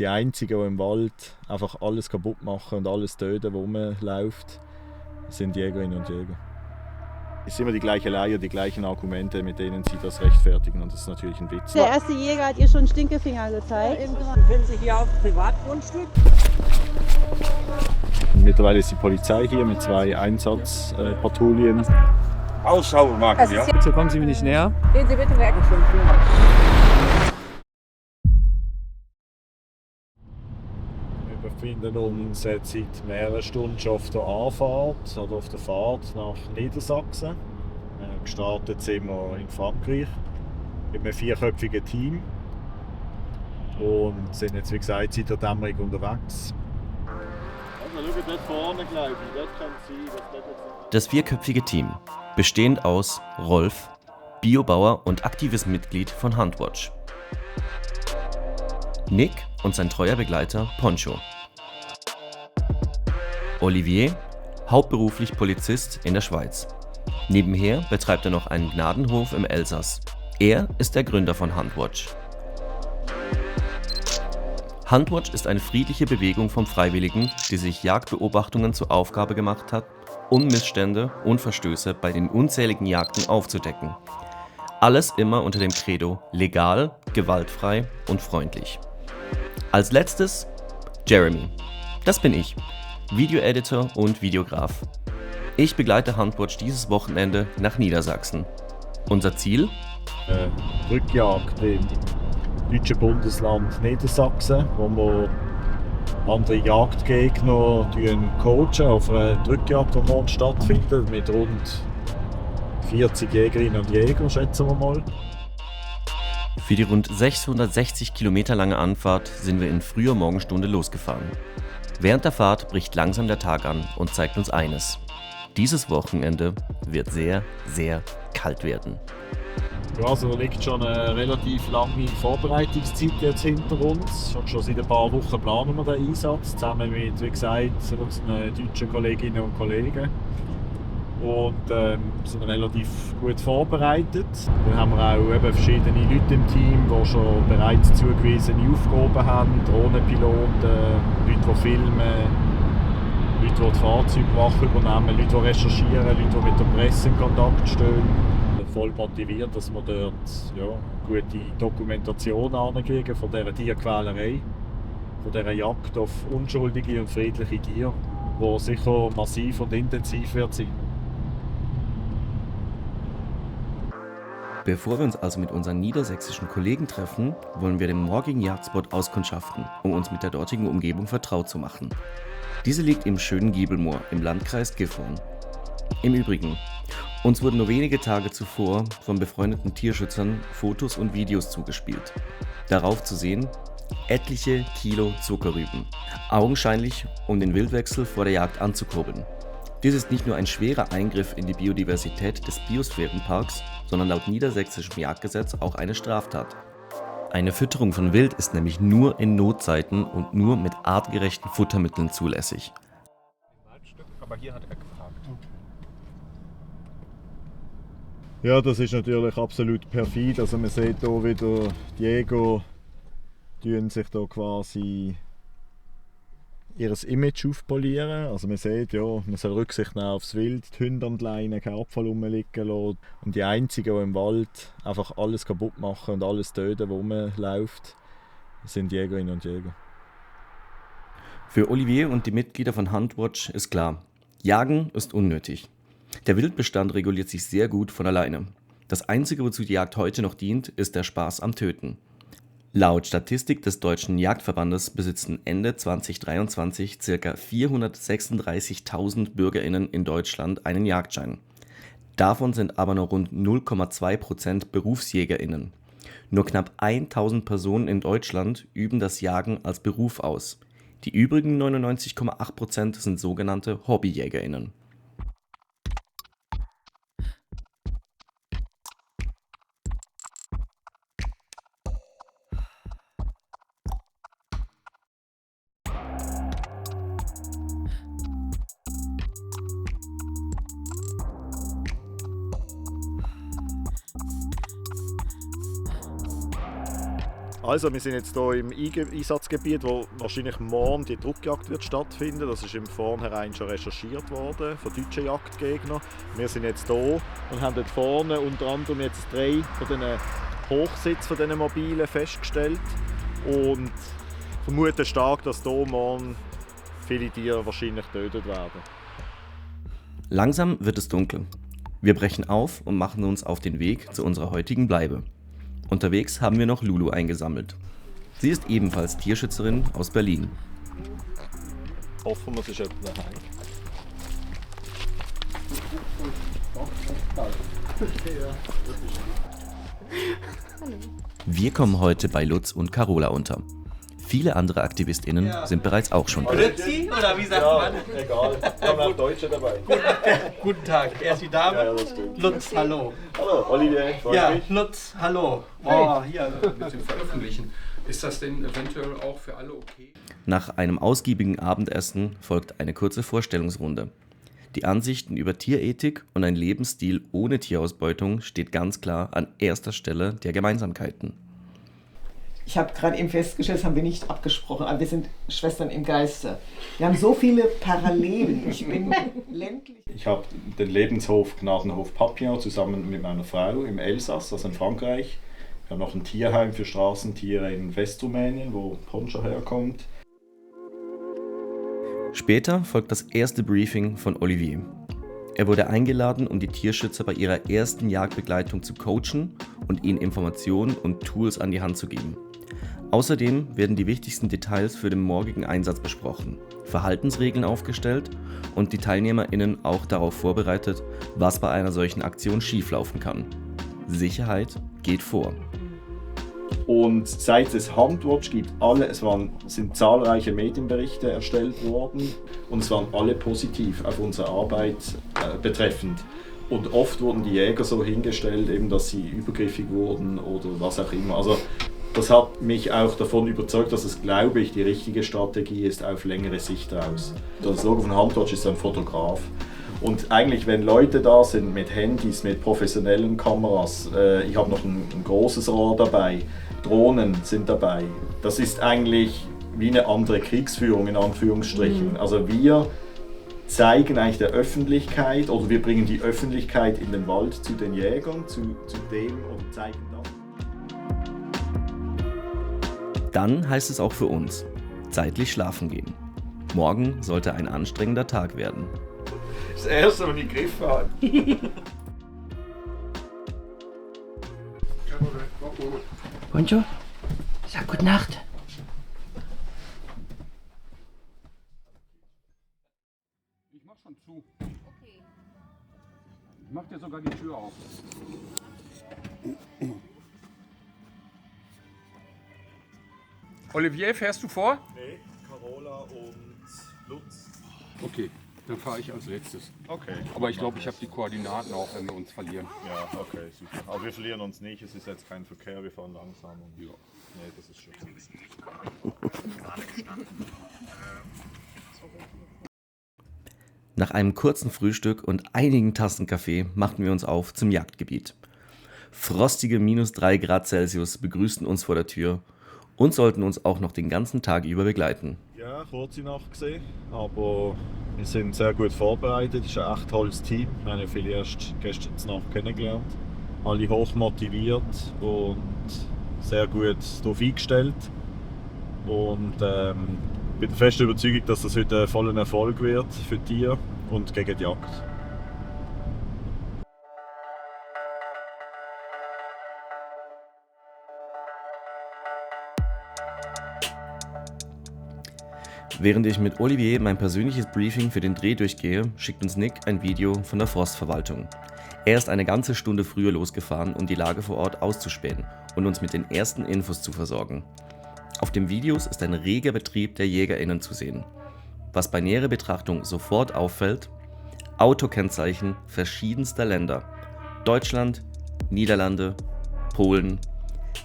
Die Einzigen, die im Wald einfach alles kaputt machen und alles töten, was rumläuft, sind Jägerinnen und Jäger. Es sind immer die gleichen Leier, die gleichen Argumente, mit denen sie das rechtfertigen, und das ist natürlich ein Witz. Der erste Jäger hat ihr schon Stinkefinger gezeigt. Sie befinden sich hier auf dem Privatgrundstück. Mittlerweile ist die Polizei hier mit 2 Einsatzpatrouillen. Ausschau machen, ja. So kommen Sie mir nicht näher. Gehen Sie bitte weg. Wir befinden uns seit mehreren Stunden schon auf der Anfahrt oder auf der Fahrt nach Niedersachsen. Gestartet sind wir in Frankreich mit einem 4-köpfigen Team und sind jetzt, wie gesagt, seit der Dämmerung unterwegs. Also schau dort vorne, glaube ich, dort kann es sein. Das 4-köpfige Team, bestehend aus Rolf, Biobauer und aktives Mitglied von Huntwatch, Nick und sein treuer Begleiter Poncho, Olivier, hauptberuflich Polizist in der Schweiz. Nebenher betreibt er noch einen Gnadenhof im Elsass. Er ist der Gründer von Huntwatch. Huntwatch ist eine friedliche Bewegung von Freiwilligen, die sich Jagdbeobachtungen zur Aufgabe gemacht hat, um Missstände und Verstöße bei den unzähligen Jagden aufzudecken. Alles immer unter dem Credo legal, gewaltfrei und freundlich. Als letztes Jeremy. Das bin ich, Videoeditor und Videograf. Ich begleite Huntwatch dieses Wochenende nach Niedersachsen. Unser Ziel? Rückjagd im deutschen Bundesland Niedersachsen, wo wir andere Jagdgegner coachen auf eine Rückjagd, die morgen stattfindet, mit rund 40 Jägerinnen und Jägern, schätzen wir mal. Für die rund 660 Kilometer lange Anfahrt sind wir in früher Morgenstunde losgefahren. Während der Fahrt bricht langsam der Tag an und zeigt uns eines: Dieses Wochenende wird sehr, sehr kalt werden. Ja, also liegt schon eine relativ lange Vorbereitungszeit jetzt hinter uns. Schon seit ein paar Wochen planen wir den Einsatz, zusammen mit, wie gesagt, unseren deutschen Kolleginnen und Kollegen. Und sind relativ gut vorbereitet. Dann haben wir auch eben verschiedene Leute im Team, die schon bereits zugewiesene Aufgaben haben. Drohnenpiloten, Leute, die filmen, Leute, die die Fahrzeugwache übernehmen, Leute, die recherchieren, Leute, die mit der Presse in Kontakt stehen. Voll motiviert, dass wir dort gute Dokumentation ankriegen von dieser Tierquälerei, von dieser Jagd auf unschuldige und friedliche Tiere, die sicher massiv und intensiv wird sein. Bevor wir uns also mit unseren niedersächsischen Kollegen treffen, wollen wir den morgigen Jagdspot auskundschaften, um uns mit der dortigen Umgebung vertraut zu machen. Diese liegt im schönen Giebelmoor im Landkreis Gifhorn. Im Übrigen, uns wurden nur wenige Tage zuvor von befreundeten Tierschützern Fotos und Videos zugespielt. Darauf zu sehen: etliche Kilo Zuckerrüben, augenscheinlich um den Wildwechsel vor der Jagd anzukurbeln. Dies ist nicht nur ein schwerer Eingriff in die Biodiversität des Biosphärenparks, sondern laut niedersächsischem Jagdgesetz auch eine Straftat. Eine Fütterung von Wild ist nämlich nur in Notzeiten und nur mit artgerechten Futtermitteln zulässig. Aber hier hat er gefragt. Ja, das ist natürlich absolut perfid. Also man sieht hier wieder, die Jäger tun sich da quasi ihr Image aufpolieren. Also man sieht, ja, man soll Rücksicht nehmen aufs Wild, die Hunde an die Leine, kein Abfall rumliegen lassen. Und die Einzigen, die im Wald einfach alles kaputt machen und alles töten, was rumläuft, sind Jägerinnen und Jäger. Für Olivier und die Mitglieder von Huntwatch ist klar: Jagen ist unnötig. Der Wildbestand reguliert sich sehr gut von alleine. Das Einzige, wozu die Jagd heute noch dient, ist der Spaß am Töten. Laut Statistik des Deutschen Jagdverbandes besitzen Ende 2023 ca. 436.000 BürgerInnen in Deutschland einen Jagdschein. Davon sind aber nur rund 0,2% BerufsjägerInnen. Nur knapp 1.000 Personen in Deutschland üben das Jagen als Beruf aus. Die übrigen 99,8% sind sogenannte HobbyjägerInnen. Also, wir sind jetzt hier im Einsatzgebiet, wo wahrscheinlich morgen die Druckjagd wird stattfinden. Das ist im Vornherein schon recherchiert worden von deutschen Jagdgegnern. Wir sind jetzt hier und haben dort vorne unter anderem jetzt 3 von diesen Hochsitzen von diesen Mobilen festgestellt und vermuten stark, dass hier morgen viele Tiere wahrscheinlich getötet werden. Langsam wird es dunkel. Wir brechen auf und machen uns auf den Weg zu unserer heutigen Bleibe. Unterwegs haben wir noch Lulu eingesammelt. Sie ist ebenfalls Tierschützerin aus Berlin. Hoffen wir, es ist jemand daheim. Wir kommen heute bei Lutz und Carola unter. Viele andere AktivistInnen sind bereits auch schon da. Lützi, oder wie sagt man? Egal, wir haben auch Deutsche dabei. Guten Tag, er ist die Dame. Ja, das stimmt. Lutz, hallo. Hallo, Olivier, freut Ja, mich. Lutz, hallo. Oh, hier. Ein bisschen veröffentlichen. Ist das denn eventuell auch für alle okay? Nach einem ausgiebigen Abendessen folgt eine kurze Vorstellungsrunde. Die Ansichten über Tierethik und ein Lebensstil ohne Tierausbeutung steht ganz klar an erster Stelle der Gemeinsamkeiten. Ich habe gerade eben festgestellt, das haben wir nicht abgesprochen, aber wir sind Schwestern im Geiste. Wir haben so viele Parallelen. Ich bin ländlich. Ich habe den Lebenshof Gnadenhof Papillon zusammen mit meiner Frau im Elsass, also in Frankreich. Wir haben noch ein Tierheim für Straßentiere in Westrumänien, wo Poncho herkommt. Später folgt das erste Briefing von Olivier. Er wurde eingeladen, um die Tierschützer bei ihrer ersten Jagdbegleitung zu coachen und ihnen Informationen und Tools an die Hand zu geben. Außerdem werden die wichtigsten Details für den morgigen Einsatz besprochen, Verhaltensregeln aufgestellt und die TeilnehmerInnen auch darauf vorbereitet, was bei einer solchen Aktion schieflaufen kann. Sicherheit geht vor. Und seit es Handwatch gibt, sind zahlreiche Medienberichte erstellt worden und es waren alle positiv auf unsere Arbeit betreffend. Und oft wurden die Jäger so hingestellt, eben, dass sie übergriffig wurden oder was auch immer. Also das hat mich auch davon überzeugt, dass es, glaube ich, die richtige Strategie ist auf längere Sicht raus. Das Logo von Handwatch ist ein Fotograf. Und eigentlich, wenn Leute da sind mit Handys, mit professionellen Kameras, ich habe noch ein großes Rohr dabei, Drohnen sind dabei. Das ist eigentlich wie eine andere Kriegsführung in Anführungsstrichen. Also wir zeigen eigentlich der Öffentlichkeit oder wir bringen die Öffentlichkeit in den Wald zu den Jägern, zu dem und zeigen das. Dann heißt es auch für uns, zeitlich schlafen gehen. Morgen sollte ein anstrengender Tag werden. Das erste, was ich gegriffen habe. Poncho, sag gute Nacht. Ich mach schon zu. Okay. Ich mach dir sogar die Tür auf. Olivier, fährst du vor? Nee, Carola und Lutz. Okay, dann fahre ich als letztes. Okay. Aber ich glaube, ich habe die Koordinaten auch, wenn wir uns verlieren. Ja, okay, super. Aber wir verlieren uns nicht, es ist jetzt kein Verkehr, wir fahren langsam. Und Ja. Nee, das ist schon. Nach einem kurzen Frühstück und einigen Tassen Kaffee machten wir uns auf zum Jagdgebiet. Frostige -3 Grad Celsius begrüßten uns vor der Tür und sollten uns auch noch den ganzen Tag über begleiten. Ja, kurze Nacht gesehen, aber wir sind sehr gut vorbereitet. Es ist ein echt tolles Team. Wir haben viele erst gestern Nacht kennengelernt. Alle hoch motiviert und sehr gut darauf eingestellt. Und ich bin fest überzeugt, dass das heute ein voller Erfolg wird für die Tiere und gegen die Jagd. Während ich mit Olivier mein persönliches Briefing für den Dreh durchgehe, schickt uns Nick ein Video von der Forstverwaltung. Er ist eine ganze Stunde früher losgefahren, um die Lage vor Ort auszuspähen und uns mit den ersten Infos zu versorgen. Auf den Videos ist ein reger Betrieb der JägerInnen zu sehen. Was bei näherer Betrachtung sofort auffällt: Autokennzeichen verschiedenster Länder. Deutschland, Niederlande, Polen.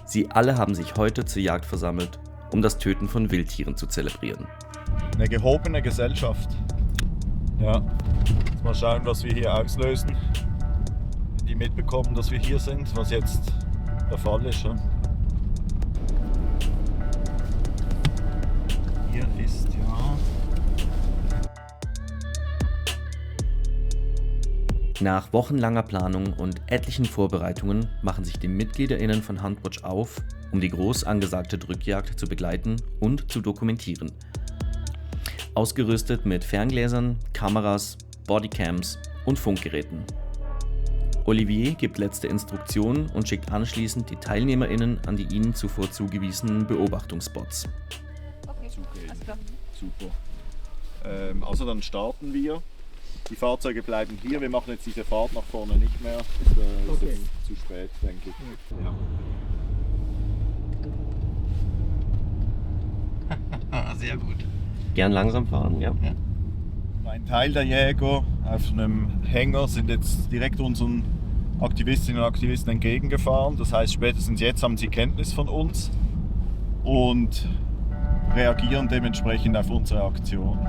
Sie alle haben sich heute zur Jagd versammelt, um das Töten von Wildtieren zu zelebrieren. Eine gehobene Gesellschaft. Ja, jetzt mal schauen, was wir hier auslösen. Die mitbekommen, dass wir hier sind, was jetzt der Fall ist. Ja? Nest, ja. Nach wochenlanger Planung und etlichen Vorbereitungen machen sich die MitgliederInnen von Huntwatch auf, um die groß angesagte Drückjagd zu begleiten und zu dokumentieren. Ausgerüstet mit Ferngläsern, Kameras, Bodycams und Funkgeräten. Olivier gibt letzte Instruktionen und schickt anschließend die TeilnehmerInnen an die ihnen zuvor zugewiesenen Beobachtungsspots. Okay, alles klar. Super. Also dann starten wir. Die Fahrzeuge bleiben hier. Wir machen jetzt diese Fahrt nach vorne nicht mehr. Das ist jetzt zu spät, denke ich. Ja. Sehr gut. Gern langsam fahren, ja. Ein Teil der Jäger auf einem Hänger sind jetzt direkt unseren Aktivistinnen und Aktivisten entgegengefahren. Das heißt, spätestens jetzt haben sie Kenntnis von uns und reagieren dementsprechend auf unsere Aktion.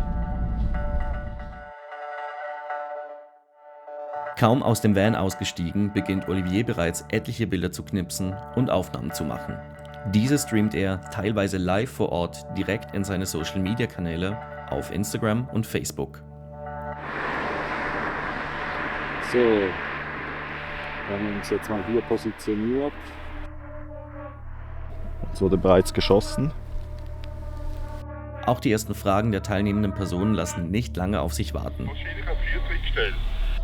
Kaum aus dem Van ausgestiegen, beginnt Olivier bereits etliche Bilder zu knipsen und Aufnahmen zu machen. Diese streamt er teilweise live vor Ort direkt in seine Social-Media-Kanäle auf Instagram und Facebook. So, wir haben uns jetzt mal hier positioniert. Es wurde bereits geschossen. Auch die ersten Fragen der teilnehmenden Personen lassen nicht lange auf sich warten.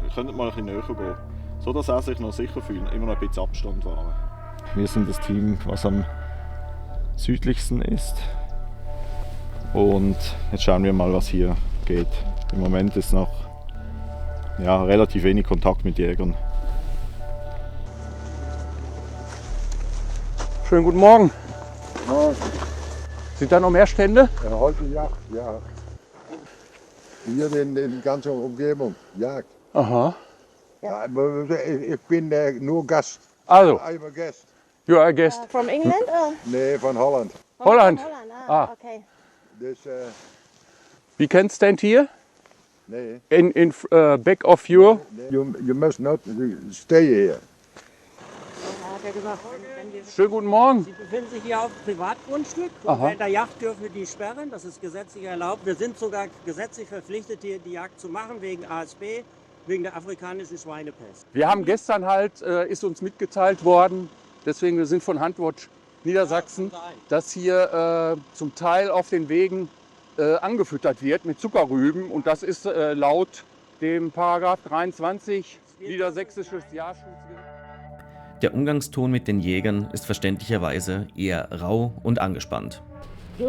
Wir könnten mal ein bisschen näher gehen, so dass er sich noch sicher fühlt, immer noch ein bisschen Abstand wahren. Wir sind das Team, was am südlichsten ist. Und jetzt schauen wir mal, was hier geht. Im Moment ist noch relativ wenig Kontakt mit Jägern. Schönen guten Morgen. Sind da noch mehr Stände? Ja, heute Jagd, ja. Hier in der ganzen Umgebung, Jagd. Aha. Ja, aber ich bin nur Gast. Also, I'm a guest. you are a guest. From England? Nee, von Holland. Holland. Ah, okay. Dus, We can stand here nee, in back of your. you must not stay here. Hat er gesagt, wenn wir, Schönen guten Morgen. Sie befinden sich hier auf Privatgrundstück. Aha. Und während der Jagd dürfen wir die sperren. Das ist gesetzlich erlaubt. Wir sind sogar gesetzlich verpflichtet, hier die Jagd zu machen wegen ASB, wegen der afrikanischen Schweinepest. Wir haben gestern halt, ist uns mitgeteilt worden, deswegen wir sind von Huntwatch Niedersachsen, dass hier zum Teil auf den Wegen angefüttert wird mit Zuckerrüben und das ist laut dem Paragraph 23 Niedersächsisches Jagdschutzgesetz. Der Umgangston mit den Jägern ist verständlicherweise eher rau und angespannt.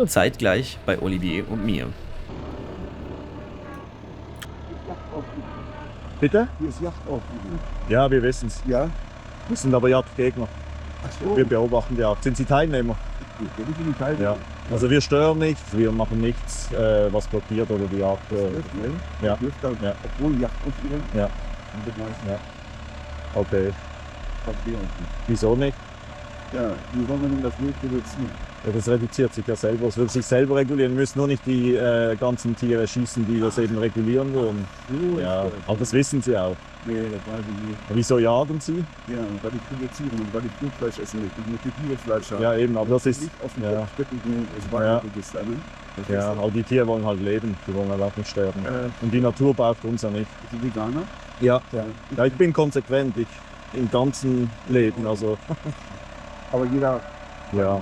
Zeitgleich bei Olivier und mir. Bitte? Hier ist Jagd offen. Ja, wir wissen es. Ja? Wir sind aber Jagdgegner. Ach so. Wir beobachten die Jagd. Sind Sie Teilnehmer? Ich bin nicht Teilnehmer. Ja. Also wir stören nichts, wir machen nichts, was blockiert oder die Jagd. Ja. Ja. Obwohl Jagd offen ist. Ja. Ja. Okay. Wieso nicht? Ja, wie wollen wir denn das nicht reduzieren? Ja, das reduziert sich ja selber. Es wird sich selber regulieren. Wir müssen nur nicht die ganzen Tiere schießen, die das eben regulieren wollen. Ja, aber das wissen Sie auch. Nee, das weiß ich nicht. Wieso jagen Sie? Ja, weil ich reduziere und weil ich Blutfleisch essen möchte. Ich möchte Tierfleisch haben. Ja, eben, aber das ist. Nicht auf dem Ja. Stücken des Weinregisters. Ne? Ja, aber die Tiere wollen halt leben, die wollen halt auch nicht sterben. Und die Natur braucht uns ja nicht. Die Veganer? Ja. Ja, ich bin konsequent, im ganzen Leben. Also. Aber jeder. Ja.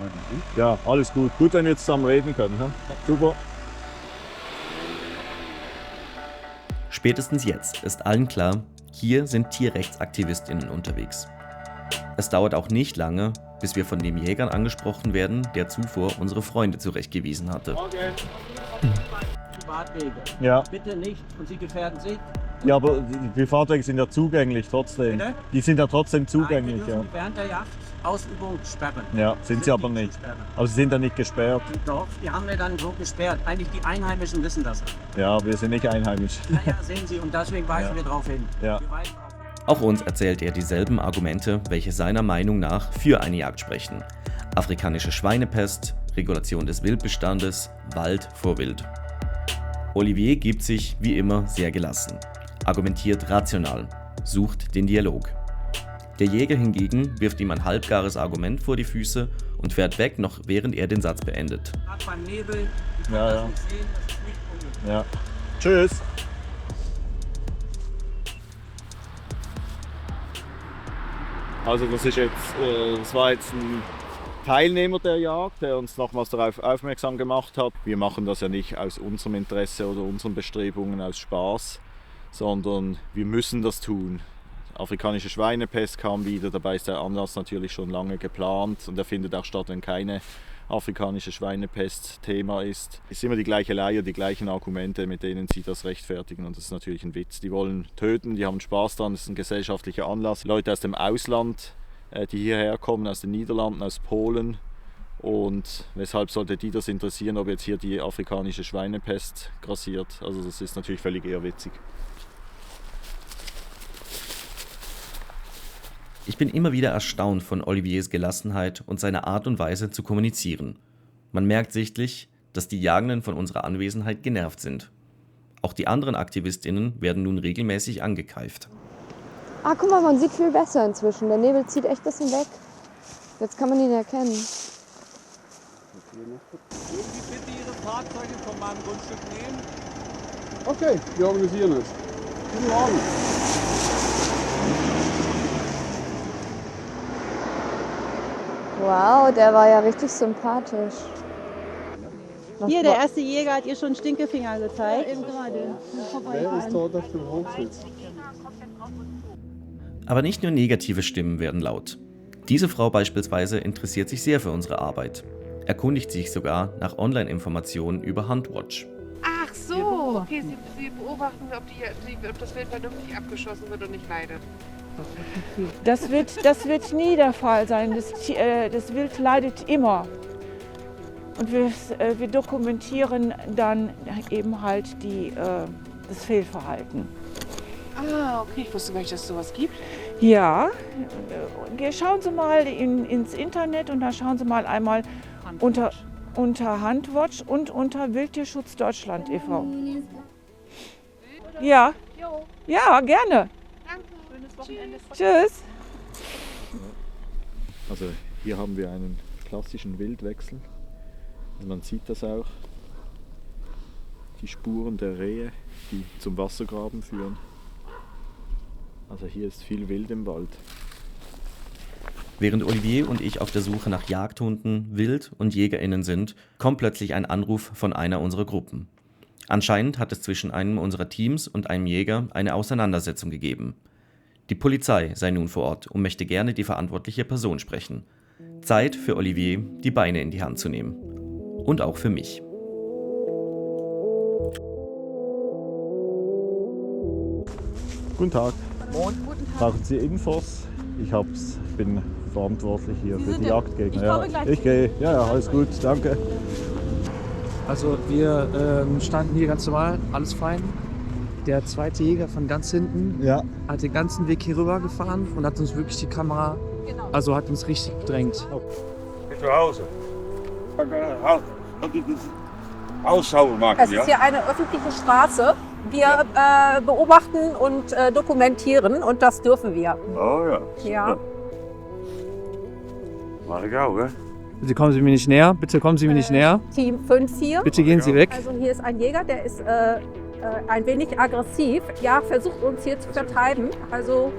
Ja, alles gut. Gut, wenn wir jetzt zusammen reden können. Hm? Super. Spätestens jetzt ist allen klar, hier sind TierrechtsaktivistInnen unterwegs. Es dauert auch nicht lange, bis wir von dem Jägern angesprochen werden, der zuvor unsere Freunde zurechtgewiesen hatte. Privatwege. Ja. Bitte nicht und Sie gefährden sich. Ja, aber die Fahrzeuge sind ja zugänglich trotzdem. Bitte? Die sind ja trotzdem zugänglich. Nein, wir dürfen während der Jagd Ausübung sperren. Ja, sind sie aber nicht. Aber sie sind ja nicht gesperrt. Doch, die haben wir dann so gesperrt. Eigentlich die Einheimischen wissen das. Ja, wir sind nicht einheimisch. Naja, sehen Sie, und deswegen weisen wir darauf hin. Ja. Wir weisen darauf hin. Auch uns erzählt er dieselben Argumente, welche seiner Meinung nach für eine Jagd sprechen. Afrikanische Schweinepest, Regulation des Wildbestandes, Wald vor Wild. Olivier gibt sich wie immer sehr gelassen, argumentiert rational, sucht den Dialog. Der Jäger hingegen wirft ihm ein halbgares Argument vor die Füße und fährt weg, noch während er den Satz beendet. Beim Nebel, ich kann Ja, das ja. nicht sehen, das ist nicht ungefähr. Ja. Tschüss. Also das war jetzt ein Teilnehmer der Jagd, der uns nochmals darauf aufmerksam gemacht hat. Wir machen das ja nicht aus unserem Interesse oder unseren Bestrebungen aus Spaß, sondern wir müssen das tun. Afrikanische Schweinepest kam wieder, dabei ist der Anlass natürlich schon lange geplant und er findet auch statt, wenn keine afrikanische Schweinepest Thema ist. Es ist immer die gleiche Leier, die gleichen Argumente, mit denen sie das rechtfertigen und das ist natürlich ein Witz. Die wollen töten, die haben Spaß daran, es ist ein gesellschaftlicher Anlass. Leute aus dem Ausland, die hierher kommen, aus den Niederlanden, aus Polen. Und weshalb sollte die das interessieren, ob jetzt hier die afrikanische Schweinepest grassiert? Also das ist natürlich völlig irrwitzig. Ich bin immer wieder erstaunt von Oliviers Gelassenheit und seiner Art und Weise zu kommunizieren. Man merkt sichtlich, dass die Jagenden von unserer Anwesenheit genervt sind. Auch die anderen AktivistInnen werden nun regelmäßig angekeift. Ah, guck mal, man sieht viel besser inzwischen. Der Nebel zieht echt ein bisschen weg. Jetzt kann man ihn erkennen. Würden Sie bitte Ihre Fahrzeuge von meinem Grundstück nehmen? Okay, wir organisieren es. Guten Morgen. Wow, der war ja richtig sympathisch. Hier, der erste Jäger hat ihr schon Stinkefinger gezeigt. Ja, eben gerade. Wer ist dort auf dem Hochsitz? Aber nicht nur negative Stimmen werden laut. Diese Frau beispielsweise interessiert sich sehr für unsere Arbeit, erkundigt sich sogar nach Online-Informationen über Huntwatch. Ach so, okay, Sie beobachten, ob das Wild vernünftig abgeschossen wird und nicht leidet. Das wird nie der Fall sein. Das Wild leidet immer. Und wir dokumentieren dann eben halt das Fehlverhalten. Ah, okay, ich wusste gar nicht, dass es sowas gibt. Ja, schauen Sie mal ins Internet und da schauen Sie mal einmal unter Huntwatch und unter Wildtierschutz Deutschland e.V. Ja, ja, gerne. Schönes Wochenende. Tschüss. Also hier haben wir einen klassischen Wildwechsel. Und man sieht das auch. Die Spuren der Rehe, die zum Wassergraben führen. Also hier ist viel Wild im Wald. Während Olivier und ich auf der Suche nach Jagdhunden, Wild- und JägerInnen sind, kommt plötzlich ein Anruf von einer unserer Gruppen. Anscheinend hat es zwischen einem unserer Teams und einem Jäger eine Auseinandersetzung gegeben. Die Polizei sei nun vor Ort und möchte gerne die verantwortliche Person sprechen. Zeit für Olivier, die Beine in die Hand zu nehmen. Und auch für mich. Guten Tag. Guten Tag. Brauchen Sie Infos? Ich bin verantwortlich hier für die Jagdgegner. Ich komme gleich. Ich gehe. Ja, alles gut, danke. Also wir standen hier ganz normal, alles fein. Der zweite Jäger von ganz hinten hat den ganzen Weg hier rüber gefahren und hat uns wirklich die Kamera, also hat uns richtig bedrängt. Zu Hause. Alles sauber machen, Es ist hier eine öffentliche Straße. Wir beobachten und dokumentieren und das dürfen wir. Oh ja. Ja. Mach ich auch, hè? Bitte kommen Sie mir nicht näher, bitte kommen Sie mir nicht näher. Team 5 hier. Bitte gehen Sie weg. Also hier ist ein Jäger, der ist ein wenig aggressiv. Ja, versucht uns hier zu vertreiben. Also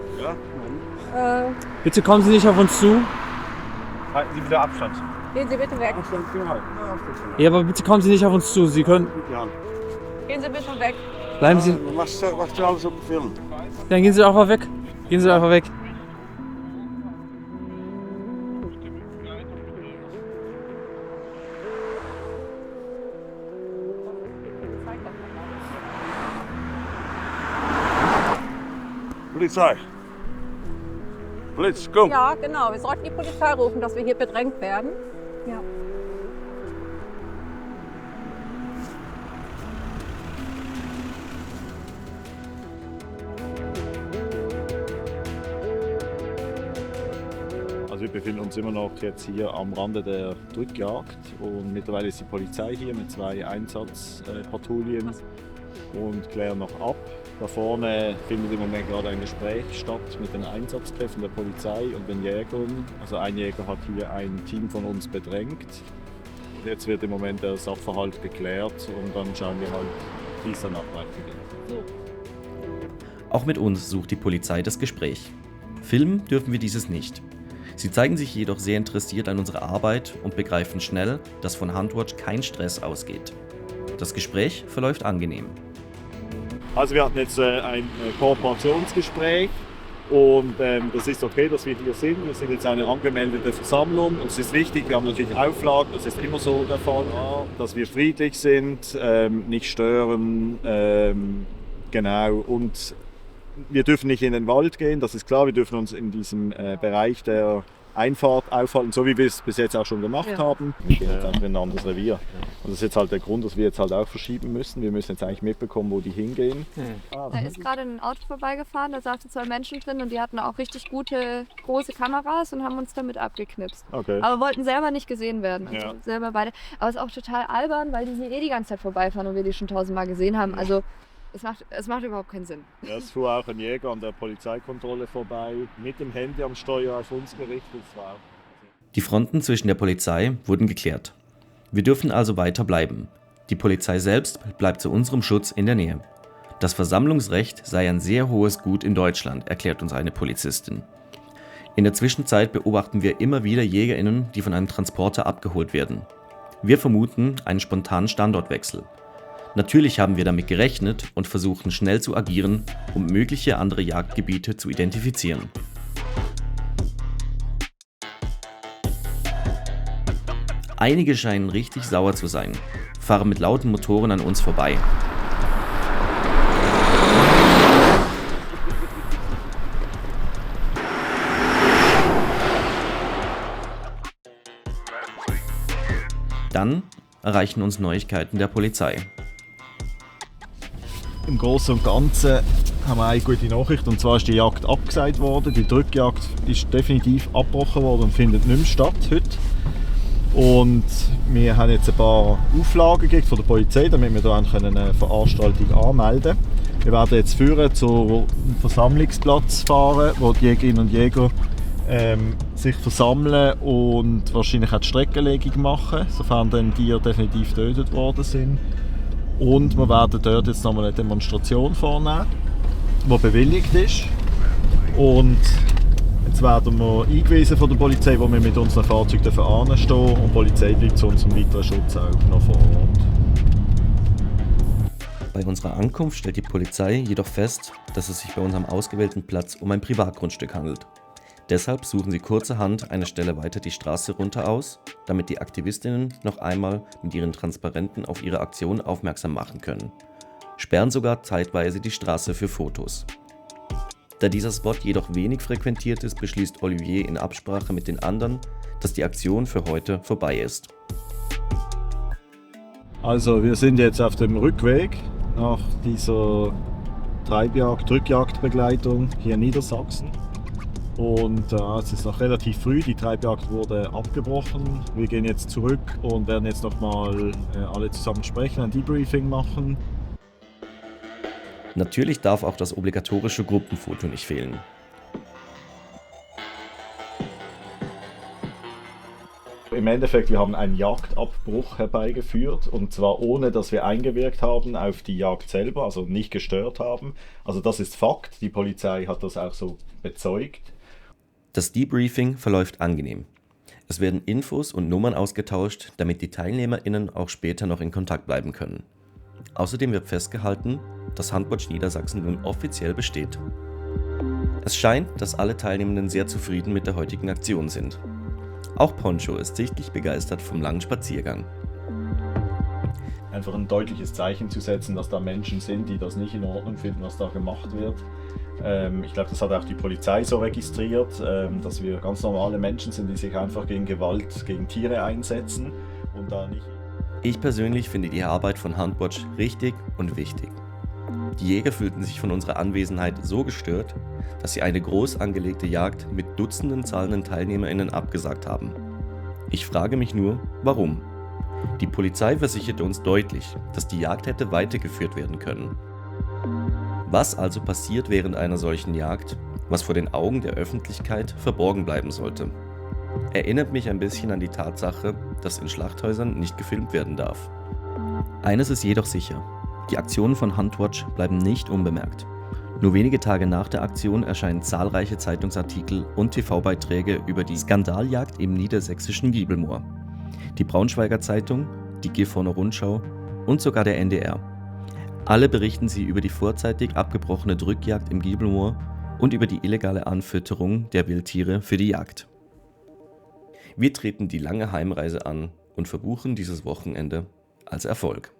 Bitte kommen Sie nicht auf uns zu. Halten Sie wieder Abstand. gehen Sie bitte weg. Ja, aber bitte kommen Sie nicht auf uns zu. Sie können. Gehen Sie bitte weg. Bleiben Sie. Was du alles op film? Dann gehen Sie einfach weg. Gehen Sie einfach weg. Polizei. Blitz, komm. Ja, genau. Wir sollten die Polizei rufen, dass wir hier bedrängt werden. Ja. Also wir befinden uns immer noch jetzt hier am Rande der Drückjagd und mittlerweile ist die Polizei hier mit 2 Einsatzpatrouillen und klären noch ab, Da vorne findet im Moment gerade ein Gespräch statt mit den Einsatzkräften der Polizei und den Jägern. Also ein Jäger hat hier ein Team von uns bedrängt. Jetzt wird im Moment der Sachverhalt geklärt und dann schauen wir halt, wie es danach weitergeht. Auch mit uns sucht die Polizei das Gespräch. Filmen dürfen wir dieses nicht. Sie zeigen sich jedoch sehr interessiert an unserer Arbeit und begreifen schnell, dass von Huntwatch kein Stress ausgeht. Das Gespräch verläuft angenehm. Also wir hatten jetzt ein Kooperationsgespräch und das ist okay, dass wir hier sind. Wir sind jetzt eine angemeldete Versammlung und es ist wichtig, wir haben natürlich Auflagen, das ist immer so der Fall, dass wir friedlich sind, nicht stören, genau, und wir dürfen nicht in den Wald gehen, das ist klar, wir dürfen uns in diesem Bereich der Einfahrt aufhalten, so wie wir es bis jetzt auch schon gemacht haben. Wir gehen jetzt einfach in ein anderes Revier. Und das ist jetzt halt der Grund, dass wir jetzt halt auch verschieben müssen. Wir müssen jetzt eigentlich mitbekommen, wo die hingehen. Da ist gerade ein Auto vorbeigefahren, da saßen 2 Menschen drin und die hatten auch richtig gute, große Kameras und haben uns damit abgeknipst. Okay. Aber wollten selber nicht gesehen werden. Also selber beide. Aber es ist auch total albern, weil die die ganze Zeit vorbeifahren und wir die schon 1000-mal gesehen haben. Also es macht überhaupt keinen Sinn. Ja, es fuhr auch ein Jäger an der Polizeikontrolle vorbei, mit dem Handy am Steuer auf uns gerichtet. Die Fronten zwischen der Polizei wurden geklärt. Wir dürfen also weiter bleiben. Die Polizei selbst bleibt zu unserem Schutz in der Nähe. Das Versammlungsrecht sei ein sehr hohes Gut in Deutschland, erklärt uns eine Polizistin. In der Zwischenzeit beobachten wir immer wieder JägerInnen, die von einem Transporter abgeholt werden. Wir vermuten einen spontanen Standortwechsel. Natürlich haben wir damit gerechnet und versuchen schnell zu agieren, um mögliche andere Jagdgebiete zu identifizieren. Einige scheinen richtig sauer zu sein, fahren mit lauten Motoren an uns vorbei. Dann erreichen uns Neuigkeiten der Polizei. Im Großen und Ganzen haben wir eine gute Nachricht, und zwar ist die Jagd abgesagt worden. Die Drückjagd ist definitiv abgebrochen worden und findet nicht mehr statt heute. Und wir haben jetzt ein paar Auflagen gekriegt von der Polizei, damit wir hier eine Veranstaltung anmelden können. Wir werden jetzt führen zum Versammlungsplatz fahren, wo die Jägerinnen und Jäger sich versammeln und wahrscheinlich auch die Streckenlegung machen, sofern dann die definitiv getötet worden sind. Und wir werden dort jetzt nochmal eine Demonstration vornehmen, die bewilligt ist. Und jetzt werden wir eingewiesen von der Polizei, wo wir mit unseren Fahrzeugen anstehen dürfen. Und die Polizei bleibt zu unserem weiteren Schutz auch noch vor Ort. Bei unserer Ankunft stellt die Polizei jedoch fest, dass es sich bei unserem ausgewählten Platz um ein Privatgrundstück handelt. Deshalb suchen sie kurzerhand eine Stelle weiter die Straße runter aus, damit die Aktivistinnen noch einmal mit ihren Transparenten auf ihre Aktion aufmerksam machen können. Sperren sogar zeitweise die Straße für Fotos. Da dieser Spot jedoch wenig frequentiert ist, beschließt Olivier in Absprache mit den anderen, dass die Aktion für heute vorbei ist. Also wir sind jetzt auf dem Rückweg nach dieser Drückjagdbegleitung hier in Niedersachsen. Und es ist noch relativ früh, die Treibjagd wurde abgebrochen. Wir gehen jetzt zurück und werden jetzt nochmal alle zusammen sprechen, ein Debriefing machen. Natürlich darf auch das obligatorische Gruppenfoto nicht fehlen. Im Endeffekt, wir haben einen Jagdabbruch herbeigeführt, und zwar ohne, dass wir eingewirkt haben auf die Jagd selber, also nicht gestört haben. Also das ist Fakt, die Polizei hat das auch so bezeugt. Das Debriefing verläuft angenehm. Es werden Infos und Nummern ausgetauscht, damit die TeilnehmerInnen auch später noch in Kontakt bleiben können. Außerdem wird festgehalten, dass Huntwatch Niedersachsen nun offiziell besteht. Es scheint, dass alle Teilnehmenden sehr zufrieden mit der heutigen Aktion sind. Auch Poncho ist sichtlich begeistert vom langen Spaziergang. Einfach ein deutliches Zeichen zu setzen, dass da Menschen sind, die das nicht in Ordnung finden, was da gemacht wird. Ich glaube, das hat auch die Polizei so registriert, dass wir ganz normale Menschen sind, die sich einfach gegen Gewalt gegen Tiere einsetzen und da nicht. Ich persönlich finde die Arbeit von Huntwatch richtig und wichtig. Die Jäger fühlten sich von unserer Anwesenheit so gestört, dass sie eine groß angelegte Jagd mit Dutzenden zahlenden TeilnehmerInnen abgesagt haben. Ich frage mich nur, warum? Die Polizei versicherte uns deutlich, dass die Jagd hätte weitergeführt werden können. Was also passiert während einer solchen Jagd, was vor den Augen der Öffentlichkeit verborgen bleiben sollte? Erinnert mich ein bisschen an die Tatsache, dass in Schlachthäusern nicht gefilmt werden darf. Eines ist jedoch sicher: Die Aktionen von Huntwatch bleiben nicht unbemerkt. Nur wenige Tage nach der Aktion erscheinen zahlreiche Zeitungsartikel und TV-Beiträge über die Skandaljagd im niedersächsischen Giebelmoor. Die Braunschweiger Zeitung, die Gifhorner Rundschau und sogar der NDR. Alle berichten sie über die vorzeitig abgebrochene Drückjagd im Giebelmoor und über die illegale Anfütterung der Wildtiere für die Jagd. Wir treten die lange Heimreise an und verbuchen dieses Wochenende als Erfolg.